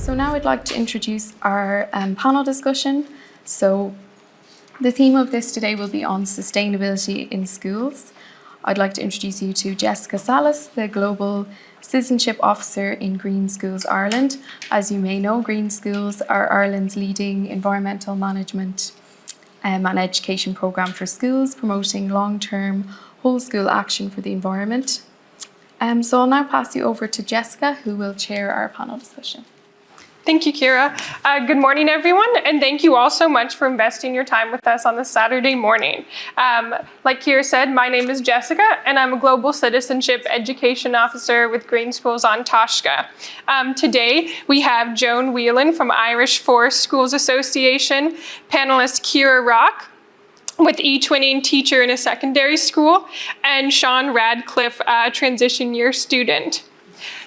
So now I'd like to introduce our panel discussion. So the theme of this today will be on sustainability in schools. I'd like to introduce you to Jessica Salas, the Global Citizenship Officer in Green Schools Ireland. As you may know, Green Schools are Ireland's leading environmental management and education programme for schools, promoting long-term whole school action for the environment. So I'll now pass you over to Jessica, who will chair our panel discussion. Thank you, Ciara. Good morning, everyone, and thank you all so much for investing your time with us on this Saturday morning. Like Ciara said, my name is Jessica, and I'm a Global Citizenship Education Officer with Green Schools An Taisce. Today, we have Joan Whelan from Irish Forest Schools Association, panelist Ciara Rock, with etwinning teacher in a secondary school, and Sean Radcliffe, transition year student.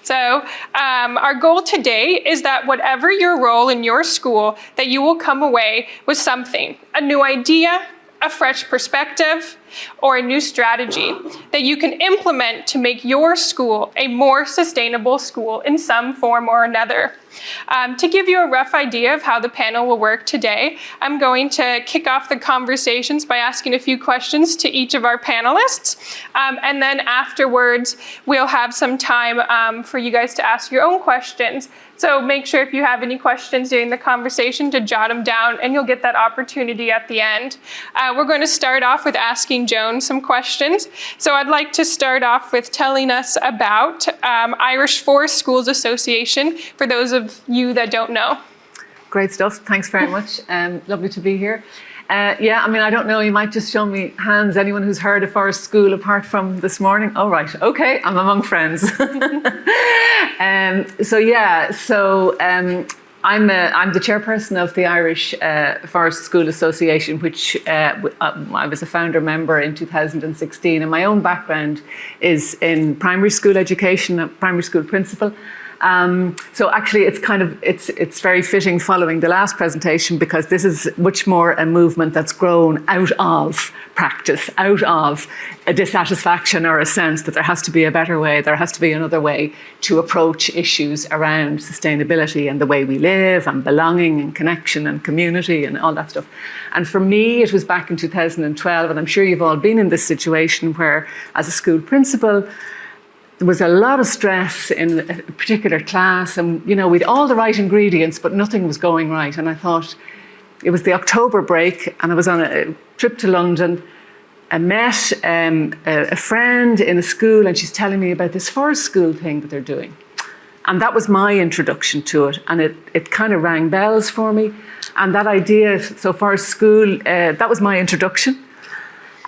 So our goal today is that whatever your role in your school, that you will come away with something, a new idea, a fresh perspective, or a new strategy that you can implement to make your school a more sustainable school in some form or another. To give you a rough idea of how the panel will work today, I'm going to kick off the conversations by asking a few questions to each of our panelists. And then afterwards, we'll have some time for you guys to ask your own questions. So make sure if you have any questions during the conversation to jot them down, and you'll get that opportunity at the end. We're going to start off with asking Joan some questions. So I'd like to start off with telling us about Irish Forest Schools Association, for those of you that don't know. Great stuff. Thanks very much. Lovely to be here. Yeah, I mean, I don't know, you might just show me hands, anyone who's heard of Forest School apart from this morning. Oh, right. Okay, I'm among friends. I'm the chairperson of the Irish Forest School Association, which I was a founder member in 2016. And my own background is in primary school education, a primary school principal. So actually it's very fitting following the last presentation, because this is much more a movement that's grown out of practice, out of a dissatisfaction or a sense that there has to be a better way, there has to be another way to approach issues around sustainability and the way we live and belonging and connection and community and all that stuff. And for me, it was back in 2012, and I'm sure you've all been in this situation where, as a school principal, there was a lot of stress in a particular class, and we'd all the right ingredients, but nothing was going right. And I thought, it was the October break, and I was on a trip to London. I met a friend in a school, and she's telling me about this forest school thing that they're doing. And that was my introduction to it, and it kind of rang bells for me. And that idea, so forest school, that was my introduction.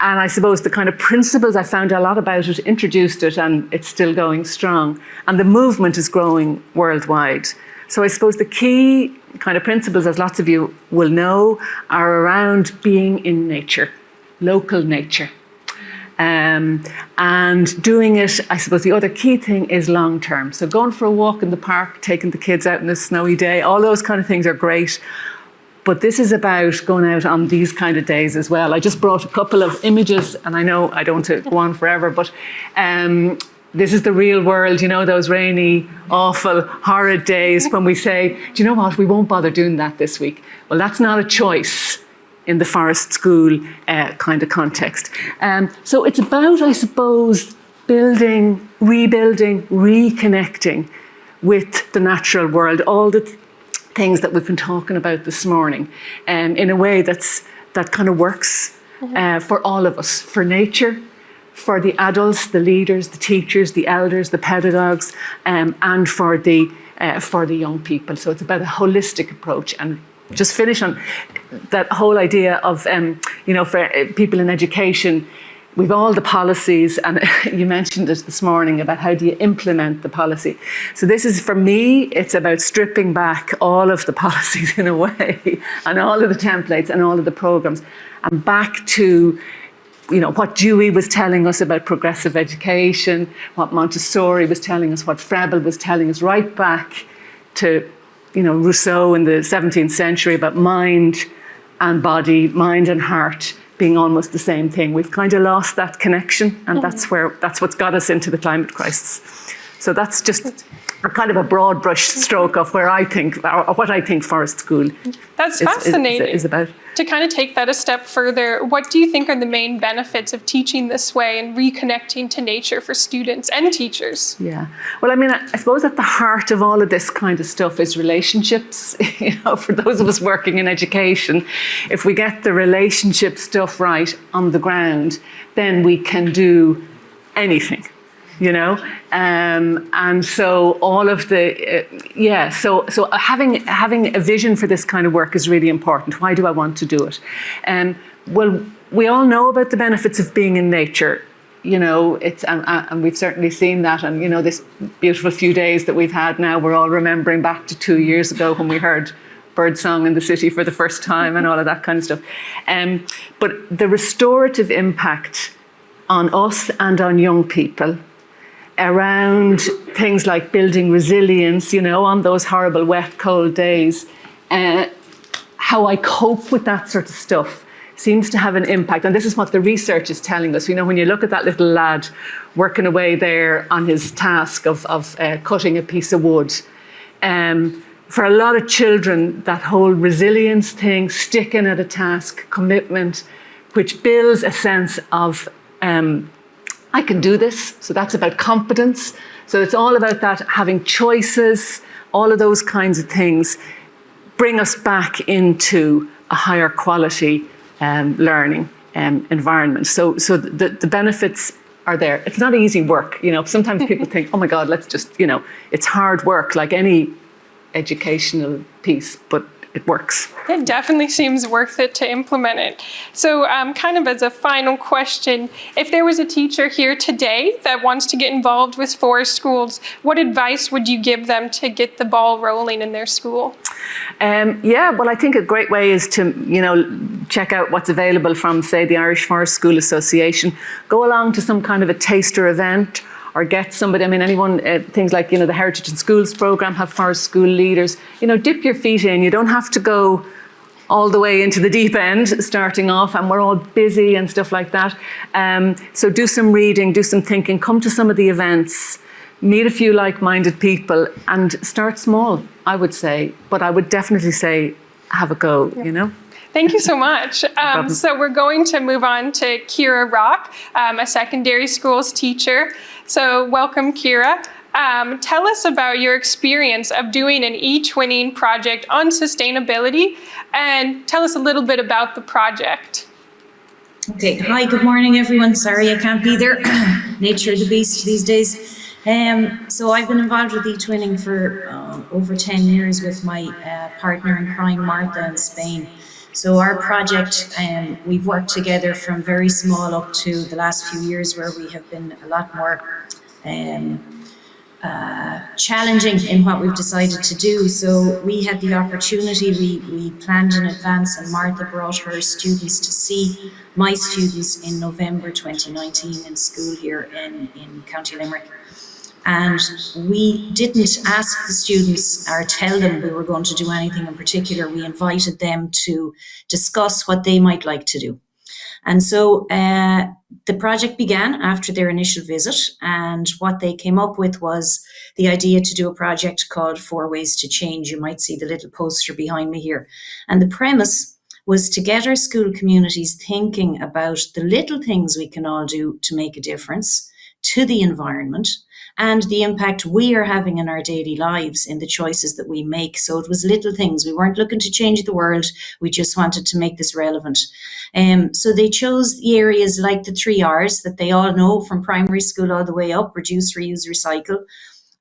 And I suppose the kind of principles, I found a lot about it, introduced it, and it's still going strong. And the movement is growing worldwide. So I suppose the key kind of principles, as lots of you will know, are around being in nature, local nature. And doing it, I suppose the other key thing is long term. So going for a walk in the park, taking the kids out on a snowy day, all those kind of things are great. But this is about going out on these kind of days as well. I just brought a couple of images, and I know I don't want to go on forever, but this is the real world, those rainy, awful, horrid days when we say, do you know what, we won't bother doing that this week. Well, that's not a choice in the forest school kind of context. So it's about, I suppose, building, rebuilding, reconnecting with the natural world, all the things that we've been talking about this morning, in a way that kind of works for all of us, for nature, for the adults, the leaders, the teachers, the elders, the pedagogues, and for the young people. So it's about a holistic approach. And just finish on that whole idea of, for people in education, we've all the policies, and you mentioned it this morning about how do you implement the policy. So this is, for me, it's about stripping back all of the policies in a way, and all of the templates and all of the programs, and back to what Dewey was telling us about progressive education, what Montessori was telling us, what Froebel was telling us, right back to Rousseau in the 17th century about mind and body, mind and heart being almost the same thing. We've kind of lost that connection, and that's what's got us into the climate crisis. So that's just a kind of a broad brush stroke of where I think, or what I think Forest School That's fascinating. is about. To kind of take that a step further, what do you think are the main benefits of teaching this way and reconnecting to nature for students and teachers? Yeah. Well, I mean, I suppose at the heart of all of this kind of stuff is relationships. For those of us working in education, if we get the relationship stuff right on the ground, then we can do anything. And so all of the, so having a vision for this kind of work is really important. Why do I want to do it? Well, we all know about the benefits of being in nature. It's and we've certainly seen that. And this beautiful few days that we've had now, we're all remembering back to 2 years ago when we heard birdsong in the city for the first time and all of that kind of stuff. But the restorative impact on us and on young people around things like building resilience, on those horrible, wet, cold days, how I cope with that sort of stuff seems to have an impact. And this is what the research is telling us. When you look at that little lad working away there on his task of cutting a piece of wood, for a lot of children, that whole resilience thing, sticking at a task, commitment, which builds a sense of I can do this. So that's about competence. So it's all about that, having choices, all of those kinds of things bring us back into a higher quality learning environment. So the benefits are there. It's not easy work. Sometimes people think, oh my God, let's just, it's hard work like any educational piece, but it works. It definitely seems worth it to implement it. So kind of as a final question, if there was a teacher here today that wants to get involved with Forest Schools, what advice would you give them to get the ball rolling in their school? Well, I think a great way is to, check out what's available from, say, the Irish Forest School Association. Go along to some kind of a taster event, or get somebody, anyone, things like, the Heritage in Schools programme have forest school leaders. Dip your feet in. You don't have to go all the way into the deep end starting off, and we're all busy and stuff like that. So do some reading, do some thinking, come to some of the events, meet a few like-minded people, and start small, I would say. But I would definitely say, have a go, Thank you so much. So we're going to move on to Ciara Rock, a secondary schools teacher. So welcome, Ciara. Tell us about your experience of doing an etwinning project on sustainability, and tell us a little bit about the project. Okay, hi, good morning everyone. Sorry I can't be there. Nature of the beast these days. So I've been involved with etwinning for over 10 years with my partner in crime, Martha, in Spain. So our project, we've worked together from very small up to the last few years, where we have been a lot more challenging in what we've decided to do. So we had the opportunity, we planned in advance, and Martha brought her students to see my students in November 2019 in school here in County Limerick. And we didn't ask the students or tell them we were going to do anything in particular. We invited them to discuss what they might like to do. And so the project began after their initial visit, and what they came up with was the idea to do a project called 4 Ways to Change. You might see the little poster behind me here. And the premise was to get our school communities thinking about the little things we can all do to make a difference to the environment, and the impact we are having in our daily lives in the choices that we make. So it was little things. We weren't looking to change the world. We just wanted to make this relevant. So they chose the areas like the 3 R's that they all know from primary school all the way up: reduce, reuse, recycle.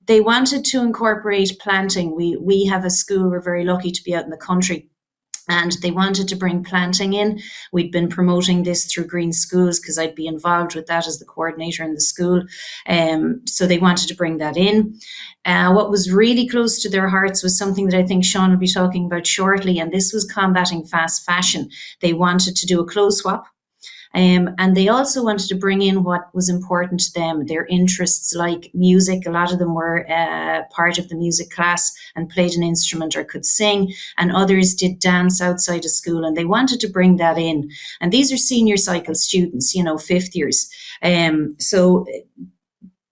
They wanted to incorporate planting. We have a school, we're very lucky to be out in the country, and they wanted to bring planting in. We'd been promoting this through Green Schools because I'd be involved with that as the coordinator in the school. So they wanted to bring that in. What was really close to their hearts was something that I think Sean will be talking about shortly, and this was combating fast fashion. They wanted to do a clothes swap. And they also wanted to bring in what was important to them, their interests like music. A lot of them were part of the music class and played an instrument or could sing, and others did dance outside of school, and they wanted to bring that in. And these are senior cycle students, 5th years. So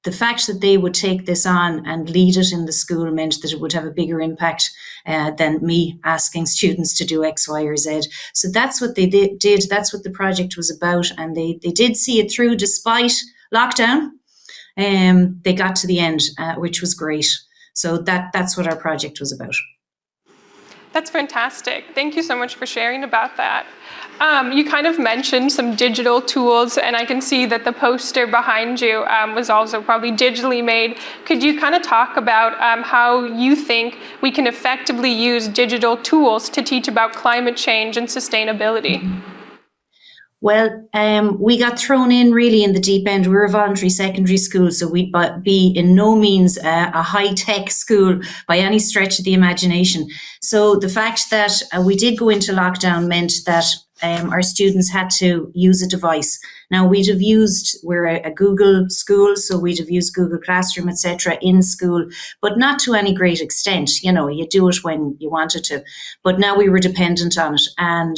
the fact that they would take this on and lead it in the school meant that it would have a bigger impact than me asking students to do X, Y, or Z. So that's what they did. That's what the project was about. And they did see it through despite lockdown. They got to the end, which was great. So that's what our project was about. That's fantastic. Thank you so much for sharing about that. You kind of mentioned some digital tools, and I can see that the poster behind you was also probably digitally made. Could you kind of talk about how you think we can effectively use digital tools to teach about climate change and sustainability? Well, we got thrown in really in the deep end. We were a voluntary secondary school, so we'd be in no means a high-tech school by any stretch of the imagination. So the fact that we did go into lockdown meant that our students had to use a device. Now, we're a Google school, so we'd have used Google Classroom, etc. in school, but not to any great extent. You know, you do it when you wanted to. But now we were dependent on it. And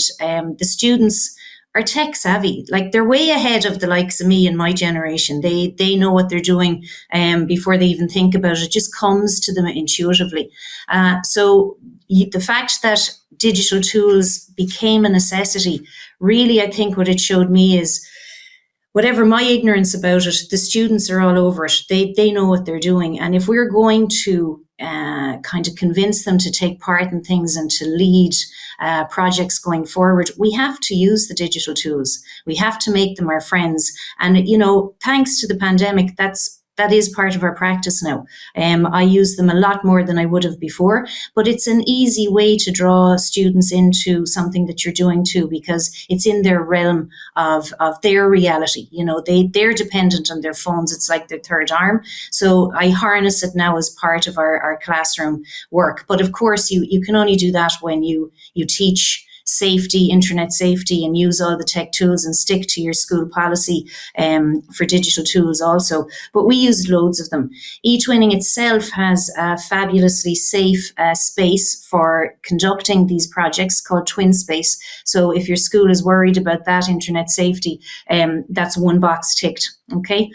the students are tech savvy. Like, they're way ahead of the likes of me and my generation. They know what they're doing before they even think about it. It just comes to them intuitively. So the fact that digital tools became a necessity, really, I think what it showed me is, whatever my ignorance about it, the students are all over it. They know what they're doing. And if we're going to kind of convince them to take part in things and to lead projects going forward, we have to use the digital tools. We have to make them our friends. And, you know, thanks to the pandemic, that is part of our practice now. I use them a lot more than I would have before, but it's an easy way to draw students into something that you're doing too, because it's in their realm of their reality. You know, they're dependent on their phones. It's like their third arm. So I harness it now as part of our classroom work. But of course, you can only do that when you teach safety, internet safety, and use all the tech tools and stick to your school policy for digital tools also. But we use loads of them. Etwinning itself has a fabulously safe space for conducting these projects called Twin Space. So if your school is worried about that internet safety, that's one box ticked. Okay.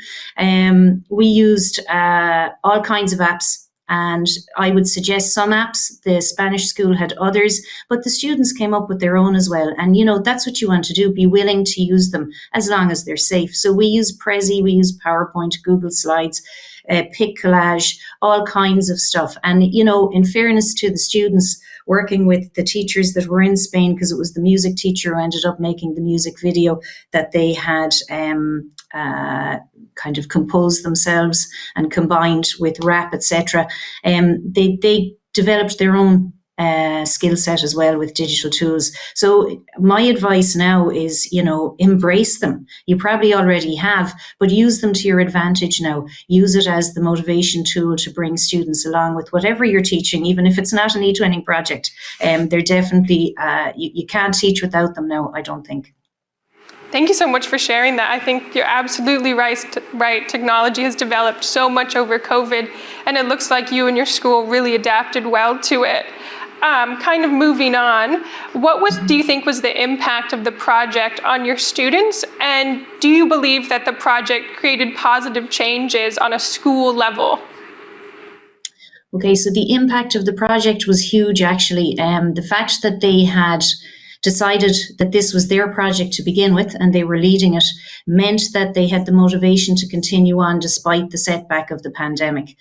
We used all kinds of apps. And I would suggest some apps. The Spanish school had others, but the students came up with their own as well. And, you know, that's what you want to do, be willing to use them as long as they're safe. So we use Prezi, we use PowerPoint, Google Slides, Pic Collage, all kinds of stuff. And, you know, in fairness to the students, working with the teachers that were in Spain, because it was the music teacher who ended up making the music video that they had kind of composed themselves and combined with rap, etc. They developed their own skill set as well with digital tools. So my advice now is, you know, embrace them. You probably already have, but use them to your advantage now. Use it as the motivation tool to bring students along with whatever you're teaching, even if it's not an etwinning project. They're definitely, you can't teach without them now, I don't think. Thank you so much for sharing that. I think you're absolutely right. Technology has developed so much over COVID, and it looks like you and your school really adapted well to it. Kind of moving on, do you think was the impact of the project on your students? And do you believe that the project created positive changes on a school level? Okay, so the impact of the project was huge, actually. The fact that they had decided that this was their project to begin with and they were leading it meant that they had the motivation to continue on despite the setback of the pandemic.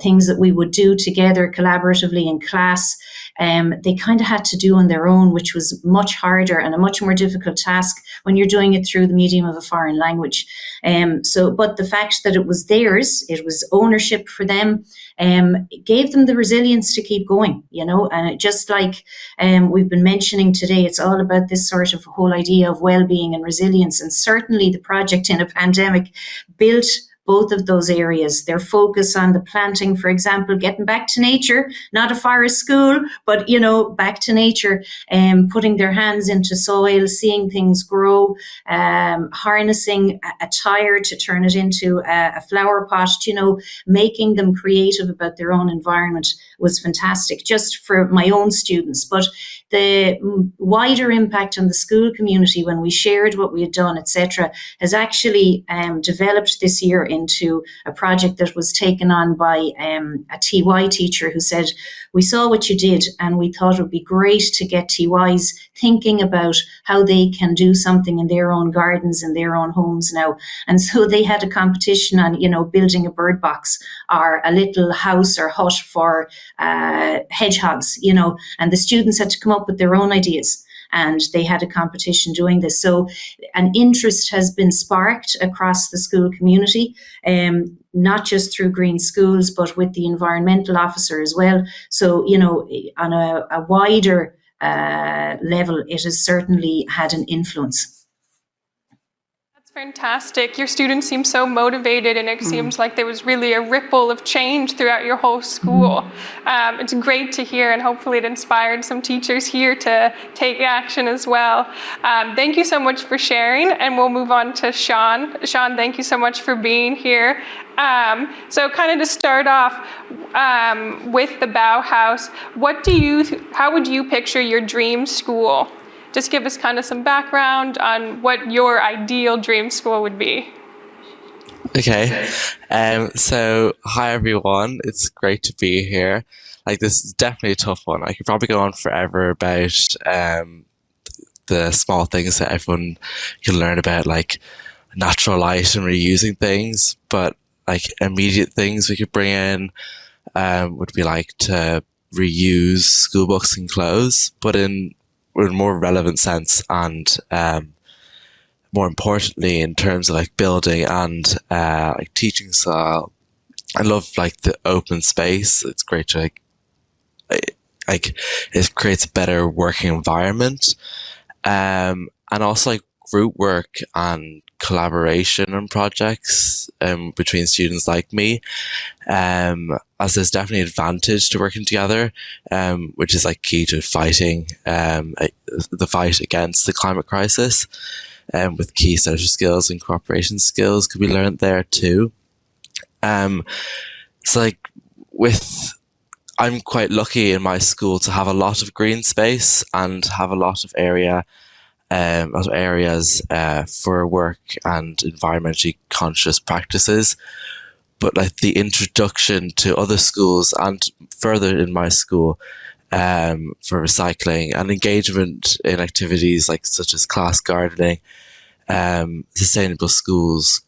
Things that we would do together collaboratively in class, they kind of had to do on their own, which was much harder and a much more difficult task when you're doing it through the medium of a foreign language. But the fact that it was theirs, it was ownership for them, it gave them the resilience to keep going, you know, and it just like we've been mentioning today, it's all about this sort of whole idea of well-being and resilience. And certainly the project in a pandemic built both of those areas. Their focus on the planting, for example, getting back to nature, not a forest school, but, you know, back to nature, putting their hands into soil, seeing things grow, harnessing a tire to turn it into a flower pot, you know, making them creative about their own environment was fantastic, just for my own students. But the wider impact on the school community when we shared what we had done, etc., has actually developed this year into a project that was taken on by a TY teacher who said, we saw what you did and we thought it would be great to get TYs thinking about how they can do something in their own gardens and their own homes now. And so they had a competition on, building a bird box or a little house or hut for hedgehogs, and the students had to come up with their own ideas. And they had a competition doing this. So an interest has been sparked across the school community, not just through Green Schools, but with the environmental officer as well. So, on a wider level, it has certainly had an influence. Fantastic. Your students seem so motivated, and it seems like there was really a ripple of change throughout your whole school. It's great to hear, and hopefully it inspired some teachers here to take action as well. Thank you so much for sharing, and we'll move on to Sean. Sean, thank you so much for being here. So kind of to start off with the Bauhaus, how would you picture your dream school? Just give us kind of some background on what your ideal dream school would be. Okay, so hi everyone, it's great to be here. This is definitely a tough one. I could probably go on forever about the small things that everyone can learn about, like natural light and reusing things, but immediate things we could bring in would be to reuse school books and clothes, but in a more relevant sense, and more importantly in terms of building and teaching style. I love the open space. It's great to it creates a better working environment, and also group work and collaboration on projects between students like me, as there's definitely an advantage to working together, which is key to fighting the fight against the climate crisis, with key social skills and cooperation skills could be learned there too. So I'm quite lucky in my school to have a lot of green space and have a lot of areas for work and environmentally conscious practices. But the introduction to other schools and further in my school for recycling and engagement in activities such as class gardening, sustainable schools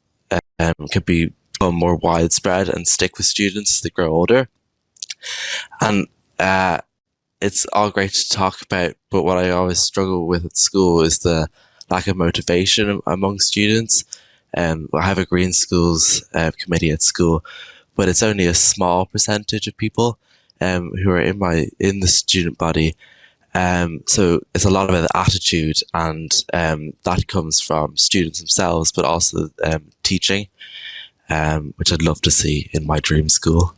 can become more widespread and stick with students as they grow older. And it's all great to talk about, but what I always struggle with at school is the lack of motivation among students. I have a Green Schools committee at school, but it's only a small percentage of people who are in the student body. So it's a lot about the attitude, and that comes from students themselves, but also teaching, which I'd love to see in my dream school.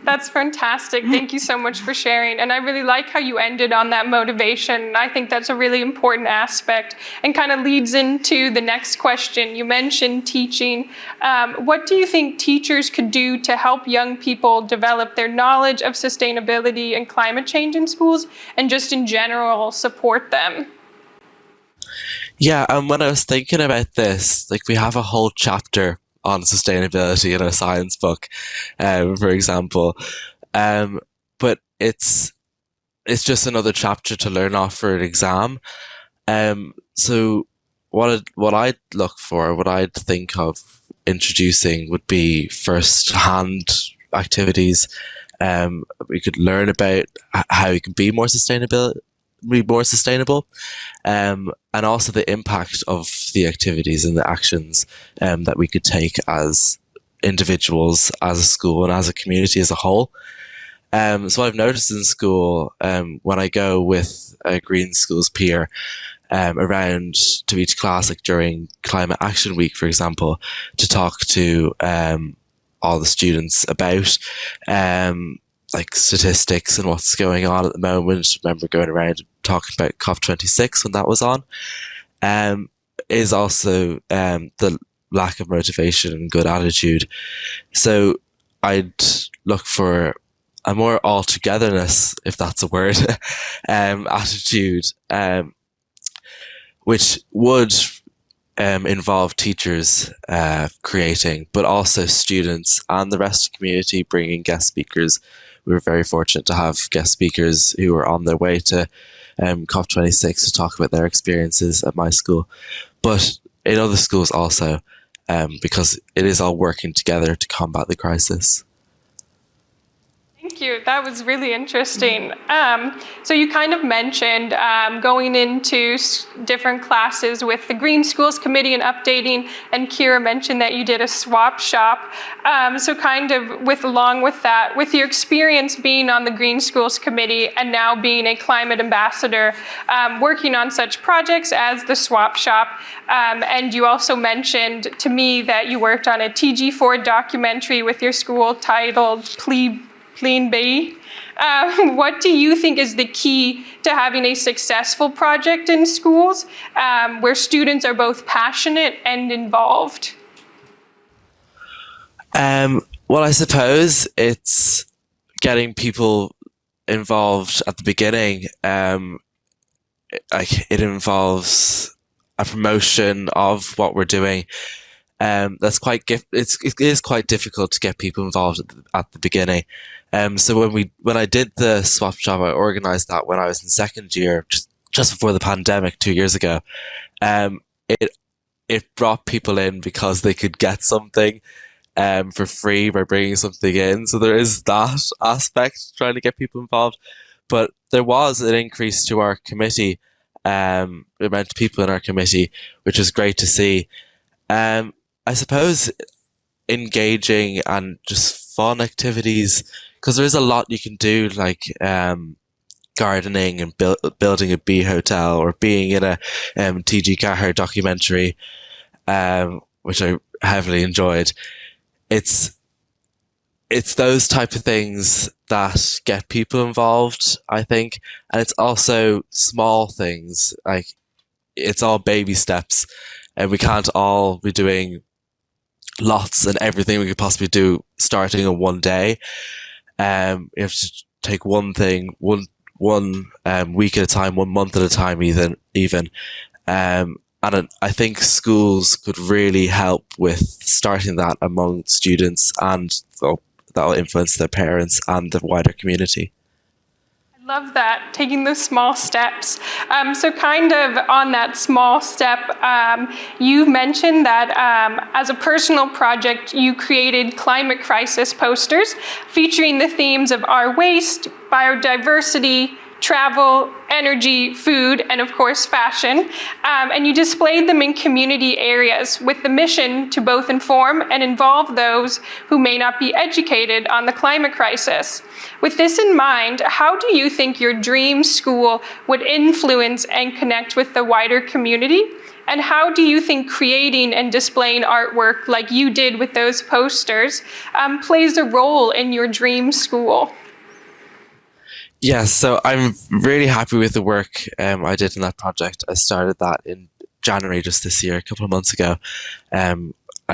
That's fantastic. Thank you so much for sharing. And I really like how you ended on that motivation. I think that's a really important aspect and kind of leads into the next question. You mentioned teaching. What do you think teachers could do to help young people develop their knowledge of sustainability and climate change in schools, and just in general support them? Yeah, and when I was thinking about this, we have a whole chapter on sustainability in a science book, for example, but it's just another chapter to learn off for an exam. So what I'd look for, what I'd think of introducing would be first-hand activities. We could learn about how you can be more sustainable, and also the impact of the activities and the actions that we could take as individuals, as a school, and as a community as a whole. So I've noticed in school, when I go with a Green Schools peer around to each class, during Climate Action Week, for example, to talk to all the students about statistics and what's going on at the moment. I remember going around and talking about COP26 when that was on, is also the lack of motivation and good attitude. So I'd look for a more all-togetherness, if that's a word, attitude, which would involve teachers creating, but also students and the rest of the community bringing guest speakers. We were very fortunate to have guest speakers who were on their way to COP26 to talk about their experiences at my school, but in other schools also, because it is all working together to combat the crisis. Thank you. That was really interesting. So you kind of mentioned going into different classes with the Green Schools Committee and updating, and Ciara mentioned that you did a swap shop. So kind of along with that, with your experience being on the Green Schools Committee and now being a climate ambassador, working on such projects as the swap shop, and you also mentioned to me that you worked on a TG4 documentary with your school titled Clean Bay. What do you think is the key to having a successful project in schools where students are both passionate and involved? Well, I suppose it's getting people involved at the beginning. It involves a promotion of what we're doing. That's quite it is quite difficult to get people involved at the beginning. So when I did the swap shop, I organised that when I was in second year, just before the pandemic 2 years ago. It brought people in because they could get something for free by bringing something in. So there is that aspect, trying to get people involved. But there was an increase to our committee, the amount of people in our committee, which is great to see. I suppose engaging and just fun activities, because there is a lot you can do, like gardening and building a bee hotel, or being in a TG Cahir documentary, which I heavily enjoyed. It's those type of things that get people involved, I think, and it's also small things, like it's all baby steps, and we can't all be doing lots and everything we could possibly do starting on one day. You have to take one thing, one week at a time, 1 month at a time, even. And I think schools could really help with starting that among students, and that will influence their parents and the wider community. Love that, taking those small steps. So kind of on that small step, you mentioned that as a personal project, you created climate crisis posters featuring the themes of our waste, biodiversity, travel, energy, food, and of course fashion. And you displayed them in community areas with the mission to both inform and involve those who may not be educated on the climate crisis. With this in mind, how do you think your dream school would influence and connect with the wider community? And how do you think creating and displaying artwork like you did with those posters plays a role in your dream school? Yes, so I'm really happy with the work I did in that project. I started that in January just this year, a couple of months ago. I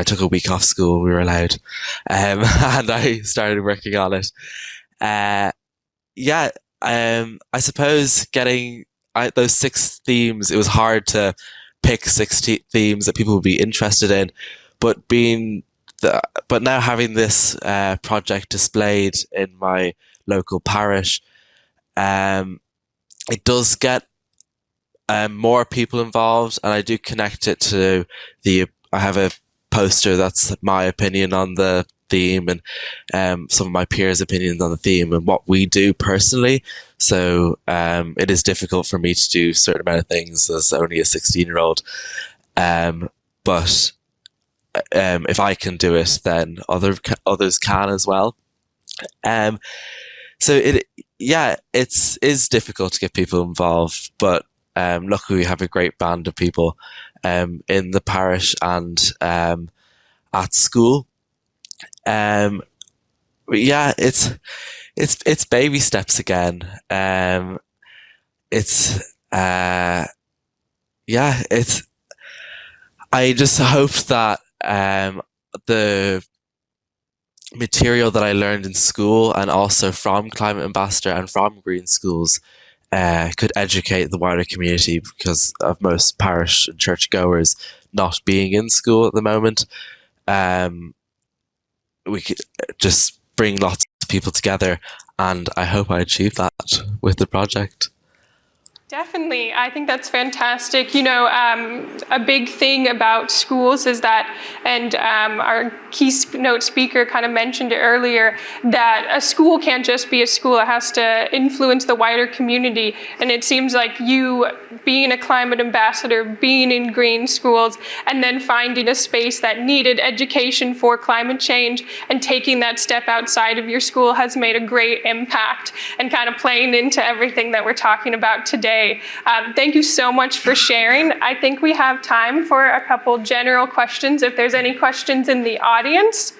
took a week off school, we were allowed, and I started working on it. I suppose getting those 6 themes, it was hard to pick 6 themes that people would be interested in, but now having this project displayed in my local parish, it does get more people involved, and I do connect it to I have a poster that's my opinion on the theme, and some of my peers' opinions on the theme and what we do personally. So it is difficult for me to do a certain amount of things as only a 16-year-old. But if I can do it, then others can as well. So it is difficult to get people involved, but luckily we have a great band of people in the parish and at school. It's baby steps again. I just hope that material that I learned in school and also from Climate Ambassador and from Green Schools could educate the wider community, because of most parish and church goers not being in school at the moment. We could just bring lots of people together, and I hope I achieve that with the project. Definitely. I think that's fantastic. A big thing about schools is that, and our keynote speaker kind of mentioned it earlier, that a school can't just be a school. It has to influence the wider community. And it seems like you being a climate ambassador, being in green schools, and then finding a space that needed education for climate change and taking that step outside of your school has made a great impact, and kind of playing into everything that we're talking about today. Thank you so much for sharing. I think we have time for a couple general questions. If there's any questions in the audience.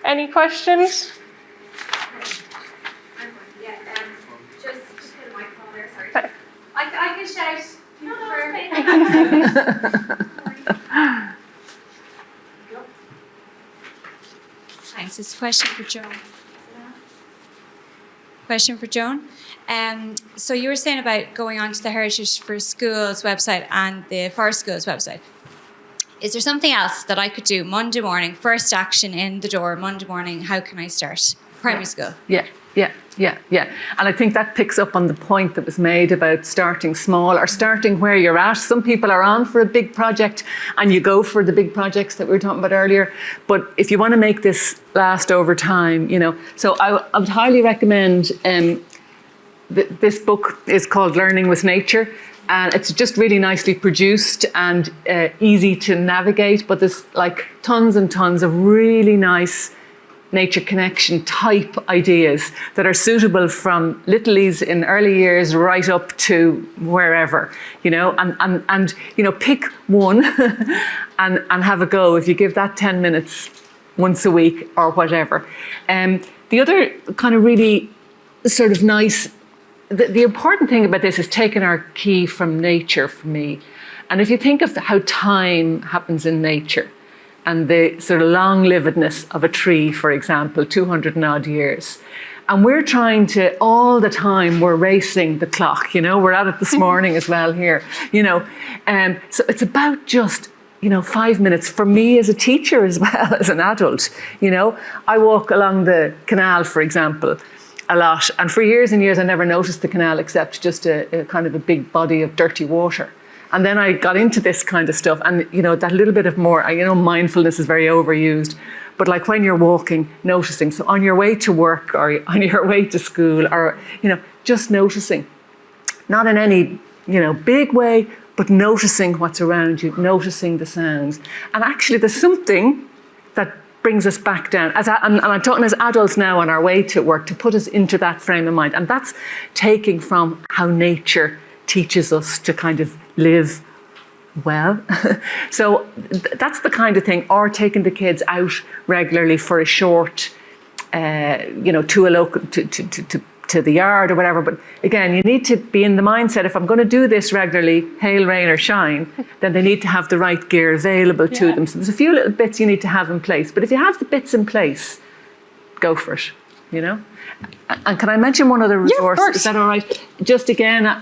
Any questions? Yeah, just put a microphone there, sorry. I can shout. Thanks. It's a question for Joan. Question for Joan. So you were saying about going onto the Heritage for Schools website and the Forest Schools website. Is there something else that I could do Monday morning, first action in the door, Monday morning, how can I start? Primary school. Yeah. And I think that picks up on the point that was made about starting small or starting where you're at. Some people are on for a big project and you go for the big projects that we were talking about earlier. But if you want to make this last over time, so I would highly recommend, this book is called Learning with Nature. And it's just really nicely produced and easy to navigate. But there's like tons and tons of really nice nature connection type ideas that are suitable from littlies in early years right up to wherever, and pick one and have a go if you give that 10 minutes once a week or whatever. The other kind of really sort of nice, the important thing about this is taking our key from nature for me. And if you think of how time happens in nature, and the sort of long-livedness of a tree, for example, 200 and odd years. And we're trying to, all the time, we're racing the clock, we're at it this morning as well here, so it's about just, 5 minutes for me as a teacher as well as an adult, I walk along the canal, for example, a lot. And for years and years, I never noticed the canal except just a kind of a big body of dirty water. And then I got into this kind of stuff, and that little bit of more, mindfulness is very overused, but like when you're walking, noticing. So on your way to work or on your way to school, or just noticing, not in any big way, but noticing what's around you, noticing the sounds. And actually, there's something that brings us back down. And I'm talking as adults now on our way to work, to put us into that frame of mind, and that's taking from how nature teaches us to kind of live well. So that's the kind of thing, or taking the kids out regularly for a short, to a local, to the yard or whatever. But again, you need to be in the mindset, if I'm going to do this regularly, hail, rain or shine, then they need to have the right gear available to them. So there's a few little bits you need to have in place. But if you have the bits in place, go for it, And can I mention one other resource? Yeah, of course. Is that all right? Just again,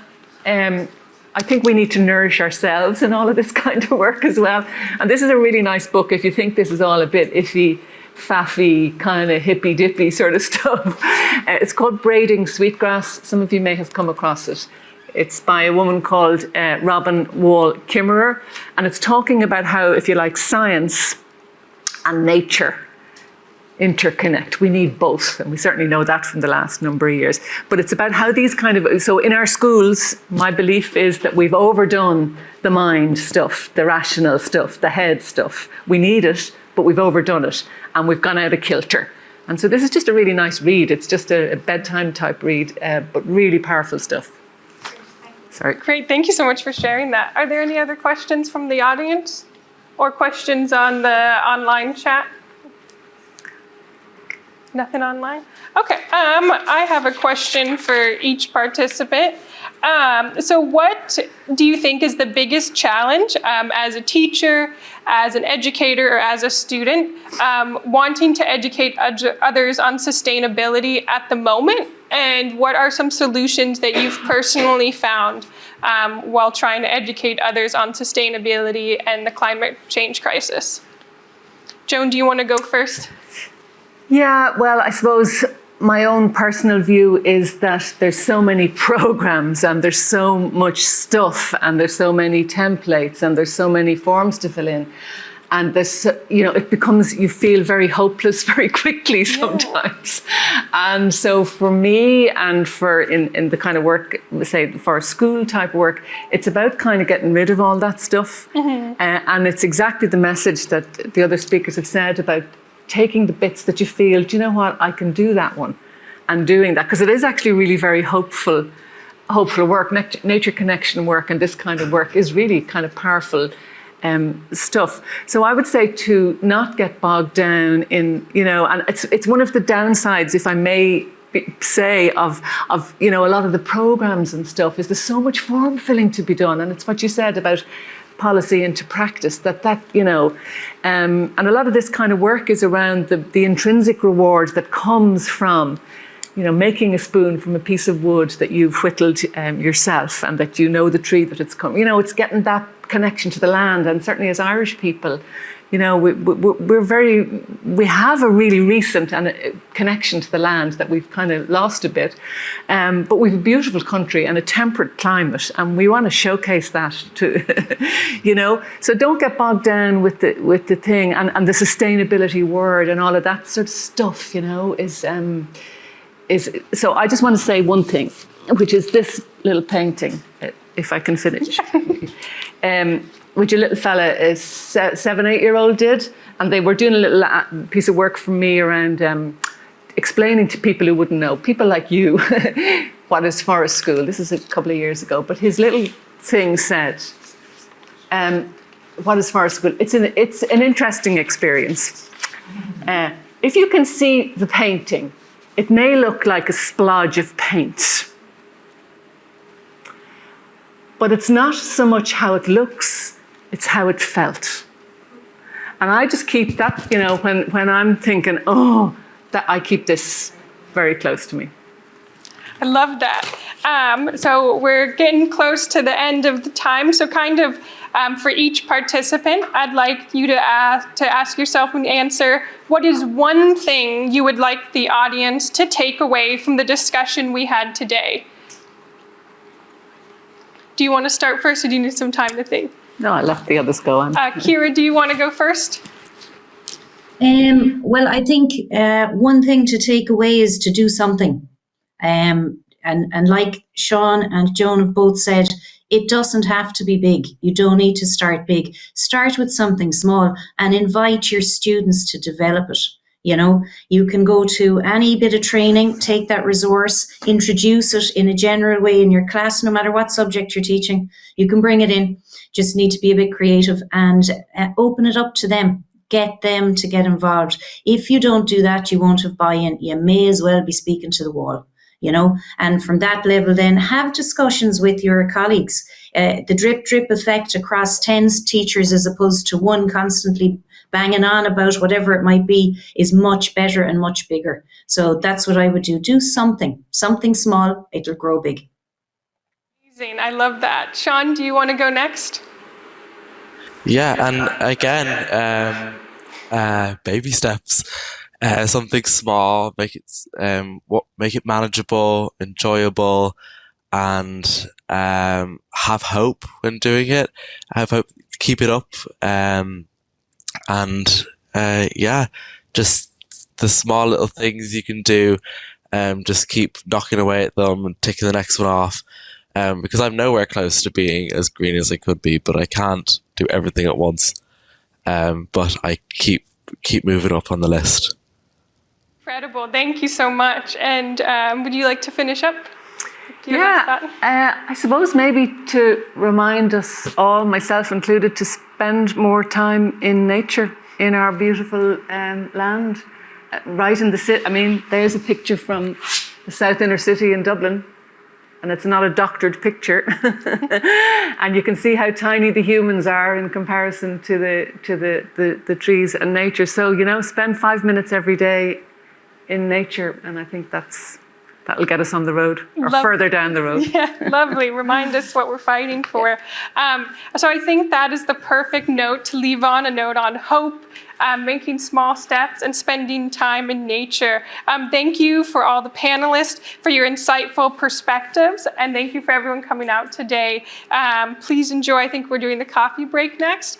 I think we need to nourish ourselves in all of this kind of work as well. And this is a really nice book if you think this is all a bit iffy, faffy, kind of hippy-dippy sort of stuff. It's called Braiding Sweetgrass. Some of you may have come across it. It's by a woman called Robin Wall Kimmerer. And it's talking about how, if you like, science and nature interconnect. We need both, and we certainly know that from the last number of years. But it's about how these so in our schools, my belief is that we've overdone the mind stuff, the rational stuff, the head stuff. We need it, but we've overdone it, and we've gone out of kilter. And so this is just a really nice read. It's just a bedtime type read, but really powerful stuff. Sorry. Great, thank you so much for sharing that. Are there any other questions from the audience or questions on the online chat? Nothing online? Okay, I have a question for each participant. So what do you think is the biggest challenge as a teacher, as an educator, or as a student, wanting to educate others on sustainability at the moment? And what are some solutions that you've personally found while trying to educate others on sustainability and the climate change crisis? Joan, do you want to go first? Yeah, well, I suppose my own personal view is that there's so many programs and there's so much stuff and there's so many templates and there's so many forms to fill in. And there's, it becomes, you feel very hopeless very quickly sometimes. Yeah. And so for me and for in the kind of work, say for school type work, it's about kind of getting rid of all that stuff. Mm-hmm. And it's exactly the message that the other speakers have said about taking the bits that you feel, do you know what, I can do that one, and doing that, because it is actually really very hopeful work. Nature connection work and this kind of work is really kind of powerful stuff. So I would say to not get bogged down in, and it's one of the downsides, if I may say, of a lot of the programs and stuff, is there's so much form filling to be done, and it's what you said about policy into practice, and a lot of this kind of work is around the intrinsic reward that comes from, making a spoon from a piece of wood that you've whittled yourself, and that the tree that it's come. It's getting that connection to the land, and certainly as Irish people, we have a really recent connection to the land that we've kind of lost a bit, but we've a beautiful country and a temperate climate, and we want to showcase that too. So don't get bogged down with the thing and the sustainability word and all of that sort of stuff. Is so I just want to say one thing, which is this little painting, if I can finish. Which a little fella, a 7-8-year-old did, and they were doing a little piece of work for me around explaining to people who wouldn't know, people like you, what is forest school. This is a couple of years ago, but his little thing said, what is forest school? It's an interesting experience. If you can see the painting, it may look like a splodge of paint, but it's not so much how it looks, it's how it felt. And I just keep that, when I'm thinking, that I keep this very close to me. I love that. So we're getting close to the end of the time. So kind of for each participant, I'd like you to ask yourself and answer, what is one thing you would like the audience to take away from the discussion we had today? Do you want to start first, or do you need some time to think? No, I let the others go on. Ciara, do you want to go first? Well, I think one thing to take away is to do something. And like Sean and Joan have both said, it doesn't have to be big. You don't need to start big. Start with something small and invite your students to develop it. You can go to any bit of training, take that resource, introduce it in a general way in your class, no matter what subject you're teaching. You can bring it in. Just need to be a bit creative and open it up to them. Get them to get involved. If you don't do that, you won't have buy-in. You may as well be speaking to the wall, and from that level then have discussions with your colleagues. The drip effect across 10 teachers as opposed to one constantly banging on about whatever it might be is much better and much bigger. So that's what I would do. Do something small, it'll grow big. Amazing, I love that. Sean, do you want to go next? Yeah, and again, baby steps. Something small, make it manageable, enjoyable, and have hope when doing it. Have hope, keep it up, just the small little things you can do. Just keep knocking away at them and ticking the next one off. Because I'm nowhere close to being as green as I could be, but I can't do everything at once. But I keep moving up on the list. Incredible, thank you so much. And would you like to finish up? I suppose maybe to remind us all, myself included, to spend more time in nature, in our beautiful land. right in the city. I mean, there's a picture from the South Inner City in Dublin, and it's not a doctored picture. And you can see how tiny the humans are in comparison to the trees and nature. So, you know, spend 5 minutes every day in nature, and I think that'll get us on the road, or further down the road. Yeah, lovely. Remind us what we're fighting for. So I think that is the perfect note to leave on, a note on hope, making small steps and spending time in nature. Thank you for all the panelists for your insightful perspectives, and thank you for everyone coming out today. Please enjoy. I think we're doing the coffee break next.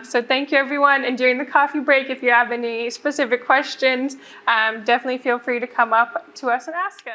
So thank you, everyone. And during the coffee break, if you have any specific questions, definitely feel free to come up to us and ask us.